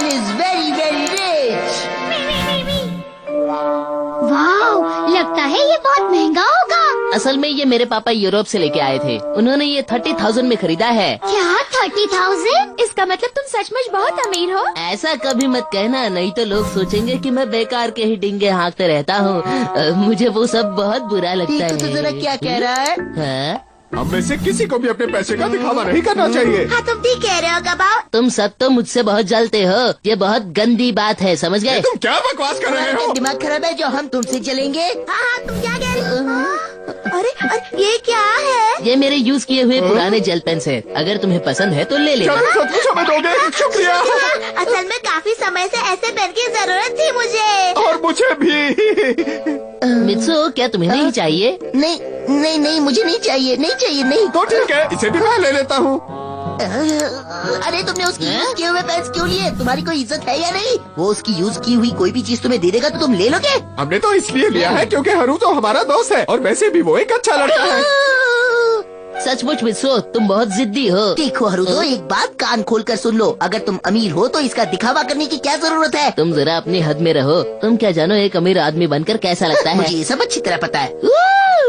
is very very rich. वाह, लगता है ये बहुत महंगा होगा। असल में ये मेरे पापा यूरोप से लेके आए थे। उन्होंने ये 30,000 में खरीदा है। क्या 30,000? इसका मतलब तुम सचमुच बहुत अमीर हो। ऐसा कभी मत कहना, नहीं तो लोग सोचेंगे कि मैं बेकार के ही डिंगे हाँकते रहता हूँ। मुझे वो सब बहुत बुरा लगता है। तो जरा क्या कह रहा है? हाँ? हम में से किसी को भी अपने पैसे का दिखावा नहीं करना चाहिए। हाँ, तुम ठीक कह रहे हो गबाओ। तुम सब तो मुझसे बहुत जलते हो। ये बहुत गंदी बात है, समझ गए? तुम क्या बकवास कर रहे हो? दिमाग खराब है जो हम तुमसे चलेंगे? हाँ, तुम क्या कह रहे हो? अरे ये क्या है? ये मेरे यूज किए हुए पुराने जेल पेन्स है। अगर तुम्हें पसंद है तो ले क्या लेना। तुम सचमुच हमें दोगे? शुक्रिया। असल में काफी समय से ऐसे पेन की जरूरत थी मुझे। और मुझे भी। मित्सो, क्या तुम्हें नहीं चाहिए? नहीं नहीं नहीं, मुझे नहीं चाहिए, नहीं चाहिए, नहीं। तो ठीक है, इसे भी मैं ले लेता हूँ। अरे तुमने उसकी यूज किए हुए पेन्स क्यों लिए? तुम्हारी कोई इज्जत है या नहीं? वो उसकी यूज की हुई कोई भी चीज तुम्हें दे देगा तो तुम ले लोगे? हमने तो इसलिए लिया है क्योंकि हरू तो हमारा दोस्त है और वैसे भी वो एक अच्छा लड़का है। सचमुच मित्सो, तुम बहुत जिद्दी हो। देखो हरुदो, एक बात कान खोल कर सुन लो। अगर तुम अमीर हो तो इसका दिखावा करने की क्या जरूरत है? तुम जरा अपनी हद में रहो। तुम क्या जानो एक अमीर आदमी बनकर कैसा लगता है? मुझे ये सब अच्छी तरह पता है।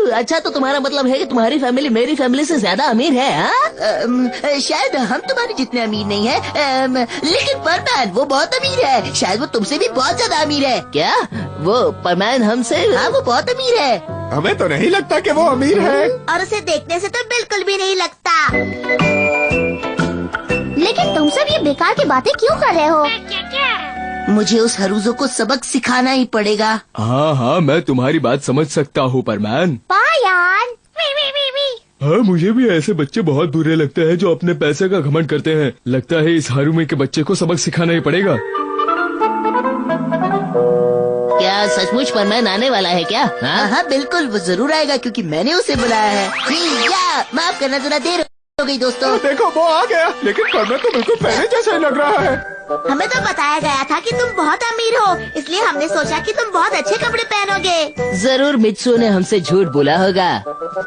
अच्छा, तो तुम्हारा मतलब है कि तुम्हारी फैमिली मेरी फैमिली से ज्यादा अमीर है? हाँ? शायद हम तुम्हारे जितने अमीर नहीं है, लेकिन परमैन वो बहुत अमीर है। शायद वो तुमसे भी बहुत ज्यादा अमीर है। क्या वो परमैन हमसे? हाँ, वो बहुत अमीर है। हमें तो नहीं लगता कि वो अमीर है। और उसे देखने से तो बिल्कुल भी नहीं लगता। लेकिन तुम सब ये बेकार की बातें क्यों कर रहे हो? मुझे उस हरुजो को सबक सिखाना ही पड़ेगा। हाँ हाँ, मैं तुम्हारी बात समझ सकता हूँ परमैन। पायान। हाँ, मुझे भी ऐसे बच्चे बहुत बुरे लगते हैं जो अपने पैसे का घमंड करते हैं। लगता है इस हारूमे के बच्चे को सबक सिखाना ही पड़ेगा। क्या सचमुच परमैन आने वाला है क्या? हाँ? हाँ बिल्कुल, वो जरूर आएगा क्योंकि मैंने उसे बुलाया है। या माफ करना, जरा देर हो गई दोस्तों। देखो वो आ गया, लेकिन परमैन तो बिल्कुल पहले जैसा ही लग रहा है। हमें तो बताया गया था कि तुम बहुत अमीर हो, इसलिए हमने सोचा कि तुम बहुत अच्छे कपड़े पहनोगे। जरूर मित्सो ने हमसे झूठ बोला होगा।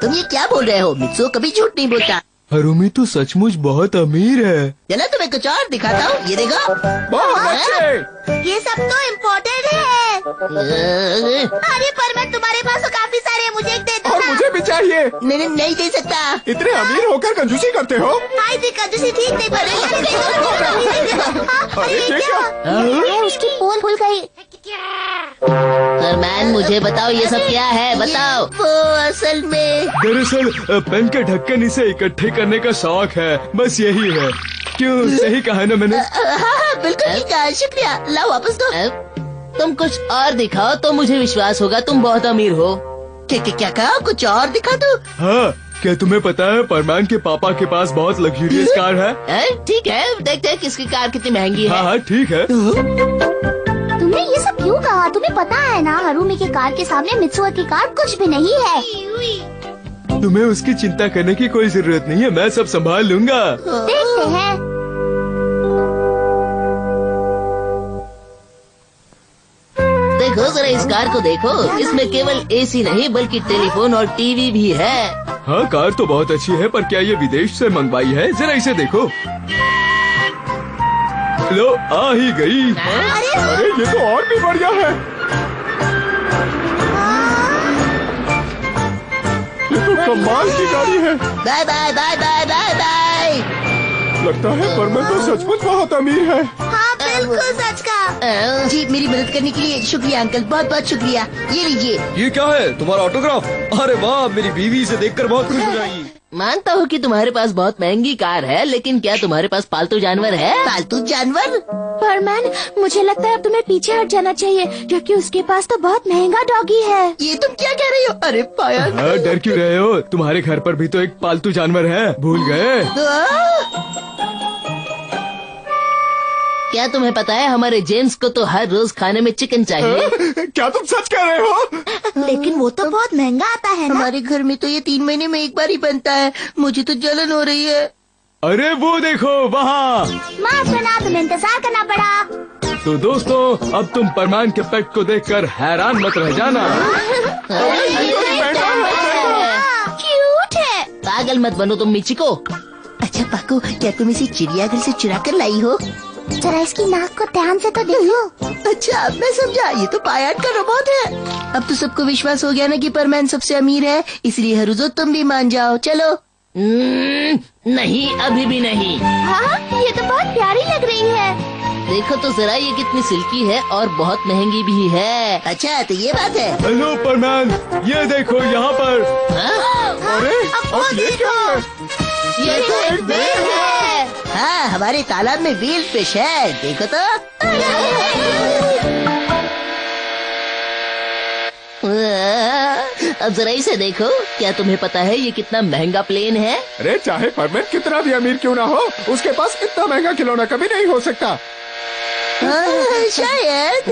तुम ये क्या बोल रहे हो? मित्सो कभी झूठ नहीं बोलता। हारूमी तो सचमुच बहुत अमीर है। चलो तुम्हें कुछ और दिखाता हूँ, ये देखो। बहुत अच्छे। ये सब तो इम्पोर्टेड है। अरे परमैन, तुम्हारे पास तो काफी सारे हैं, मुझे एक दे दो और ना। मुझे भी चाहिए। नहीं नहीं दे सकता। इतने अमीर होकर कंजूसी करते हो? हाय देखा, जैसे ठीक नहीं पर अरे ये क्या? उसकी पोल खुल गई। परमैन, मुझे बताओ ये सब क्या है, बताओ। वो असल में दरअसल पेन के ढक्कन इसे इकट्ठे करने का शौक है, बस यही है। क्यों, सही कहा ना मैंने? हाँ, बिल्कुल ठीक है, शुक्रिया। लाओ वापस दो। तुम कुछ और दिखाओ तो मुझे विश्वास होगा तुम बहुत अमीर हो। क्या कहा? कुछ और दिखा दो। हाँ, क्या तुम्हें पता है परमैन के पापा के पास बहुत लग्जरियस कार है? ठीक है, देखते हैं किसकी कार कितनी महंगी हाँ है। हाँ ठीक है। तुमने ये सब क्यों कहा? तुम्हें पता है ना, हारूमी की कार के सामने मित्सुआ की कार कुछ भी नहीं है। तुम्हें उसकी चिंता करने की कोई जरूरत नहीं है, मैं सब संभाल लूंगा। देखते हैं। देखो जरा इस कार को देखो, इसमें केवल एसी नहीं बल्कि टेलीफोन और टीवी भी है। हाँ, कार तो बहुत अच्छी है, पर क्या ये विदेश से मंगवाई है? जरा इसे देखो। लो, आ ही गई। अरे ये तो और भी बढ़िया है। ये तो कमाल की गाड़ी है। Bye bye bye bye bye bye. लगता है परमैन तो सचमुच बहुत अमीर है। हाँ बिल्कुल सच का। जी, मेरी मदद करने के लिए शुक्रिया अंकल, बहुत बहुत शुक्रिया। ये लीजिए। ये क्या है, तुम्हारा ऑटोग्राफ? अरे वाह, मेरी बीवी इसे देखकर बहुत खुश हो जाएगी। मानता हूँ कि तुम्हारे पास बहुत महंगी कार है, लेकिन क्या तुम्हारे पास पालतू जानवर है? पालतू जानवर? परमैन, मुझे लगता है अब तुम्हें पीछे हट जाना चाहिए, क्योंकि उसके पास तो बहुत महंगा डॉगी है। ये तुम क्या कह रही हो? अरे पाया। हाँ, डर क्यों रहे हो? तुम्हारे घर पर भी तो एक पालतू जानवर है, भूल गए? क्या तुम्हें पता है हमारे जेम्स को तो हर रोज खाने में चिकन चाहिए। क्या तुम सच कह रहे हो? लेकिन वो तो बहुत महंगा आता है ना। हमारे घर में तो ये 3 महीने में एक बार ही बनता है। मुझे तो जलन हो रही है। अरे वो देखो वहाँ। माफ करना, तुम्हें इंतजार करना पड़ा। तो दोस्तों, अब तुम परमैन के पेट को देखकर हैरान मत रह जाना। क्यूट है। पागल मत बनो तुम मिचिको। अच्छा पाको, क्या तुम इसे चिड़ियाघर से चुरा कर लाई हो? जरा इसकी नाक को ध्यान से तो देखो। अच्छा अब मैं समझा, ये तो पायट का रोबोट है। अब तो सबको विश्वास हो गया ना कि परमैन सबसे अमीर है, इसलिए हरुजो तुम भी मान जाओ। चलो। नहीं, अभी भी नहीं। हाँ, ये तो बहुत प्यारी लग रही है। देखो तो जरा ये कितनी सिल्की है और बहुत महंगी भी है। अच्छा तो ये बात है। हेलो परमैन, ये देखो यहाँ पर। अरे अब ये क्या है? ये तो एक व्हेल है। हाँ, हमारे तालाब में व्हेल फिश है, देखो तो। अब जरा इसे देखो, क्या तुम्हें पता है ये कितना महंगा प्लेन है? अरे चाहे परमैन कितना भी अमीर क्यों ना हो, उसके पास इतना महंगा खिलौना कभी नहीं हो सकता। शायद।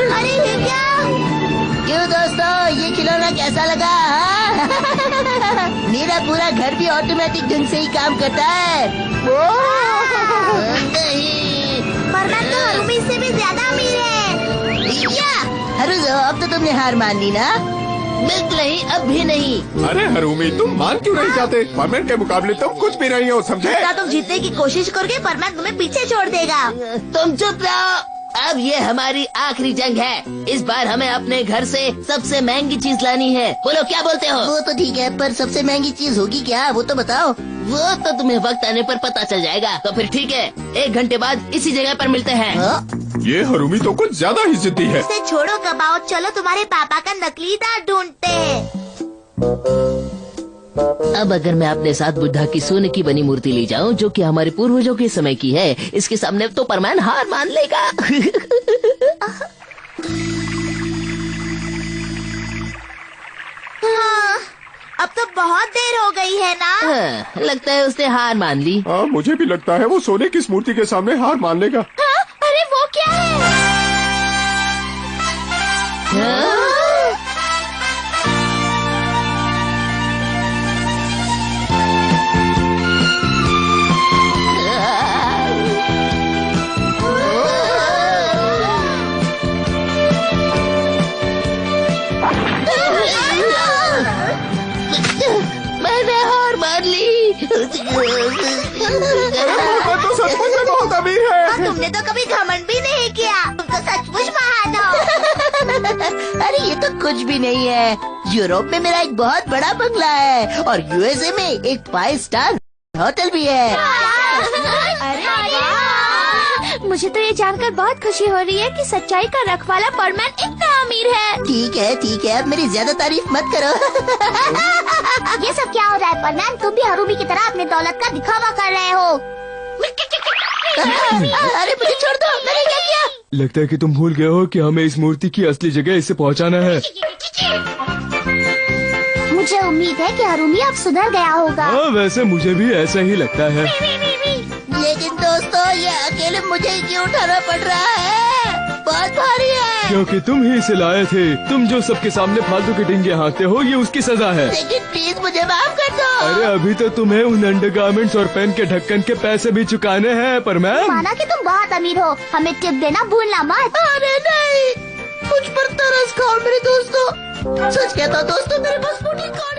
अरे ये क्या? क्यों दोस्तों, ये खिलौना कैसा लगा? हाँ? मेरा पूरा घर भी ऑटोमेटिक ढंग से ही काम करता है। नहीं। परमैन तो हरुमी से भी ज्यादा अमीर है। या हरुजो, अब तो तुमने हार मान ली ना? बिल्कुल नहीं, अब भी नहीं। अरे हरुमी, तुम मान क्यों नहीं जाते? परमैन के मुकाबले तुम कुछ भी नहीं हो, समझे? तुम जीतने की कोशिश करोगे, परमैन तुम्हें पीछे छोड़ देगा। तुम चुप रहो। अब ये हमारी आखिरी जंग है। इस बार हमें अपने घर से सबसे महंगी चीज लानी है। बोलो क्या बोलते हो? वो तो ठीक है, पर सबसे महंगी चीज होगी क्या, वो तो बताओ। वो तो तुम्हें वक्त आने पर पता चल जाएगा। तो फिर ठीक है, 1 घंटे बाद इसी जगह पर मिलते हैं। हाँ? ये हरुमी तो कुछ ज्यादा ही जिद्दी है। इसे छोड़ो कबाओ, चलो तुम्हारे पापा का नकली दांत ढूंढते हैं। अब अगर मैं अपने साथ बुद्धा की सोने की बनी मूर्ति ले जाऊं, जो कि हमारे पूर्वजों के समय की है, इसके सामने तो परमैन हार मान लेगा। हाँ, अब तो बहुत देर हो गई है ना। हाँ, लगता है उसने हार मान ली। हाँ, मुझे भी लगता है वो सोने की इस मूर्ति के सामने हार मान लेगा। हाँ, अरे वो क्या है? हाँ? मैंने हार मान ली। परमैन तो सचमुच में बहुत अमीर है। तुमने तो कभी घमंड भी नहीं किया, तुम तो सचमुच महान हो। अरे ये तो कुछ भी नहीं है। यूरोप में मेरा एक बहुत बड़ा बंगला है और यूएसए में एक 5 स्टार होटल भी है। अरे मुझे तो ये जानकर बहुत खुशी हो रही है कि सच्चाई का रखवाला परमैन इतना अमीर है। ठीक है, अब मेरी ज्यादा तारीफ मत करो। ये सब क्या हो रहा है परमैन? तुम भी हरुमी की तरह अपने दौलत का दिखावा कर रहे हो। अरे मुझे छोड़ दो, मैंने क्या किया? लगता है कि तुम भूल गए हो कि हमें इस मूर्ति की असली जगह इसे पहुंचाना है। मुझे उम्मीद है कि हरुमी अब सुधर गया होगा। हाँ, वैसे मुझे भी ऐसा ही लगता है। लेकिन दोस्तों, ये अकेले मुझे ही क्यों उठाना पड़ रहा है? बहुत भारी है। क्योंकि तुम ही इसे लाए थे। तुम जो सबके सामने फालतू के डिंगे हाँकते हो, ये उसकी सजा है। लेकिन प्लीज मुझे माफ कर दो। अरे अभी तो तुम्हें उन अंडरगारमेंट्स और पेन के ढक्कन के पैसे भी चुकाने हैं परमैन। माना कि तुम बहुत अमीर हो, हमें टिप देना भूलना मत। अरे नहीं, मुझ पर तरस खाओ मेरे दोस्तों। सच कहता हूँ दोस्तों, मेरे पास बूटी कार्ड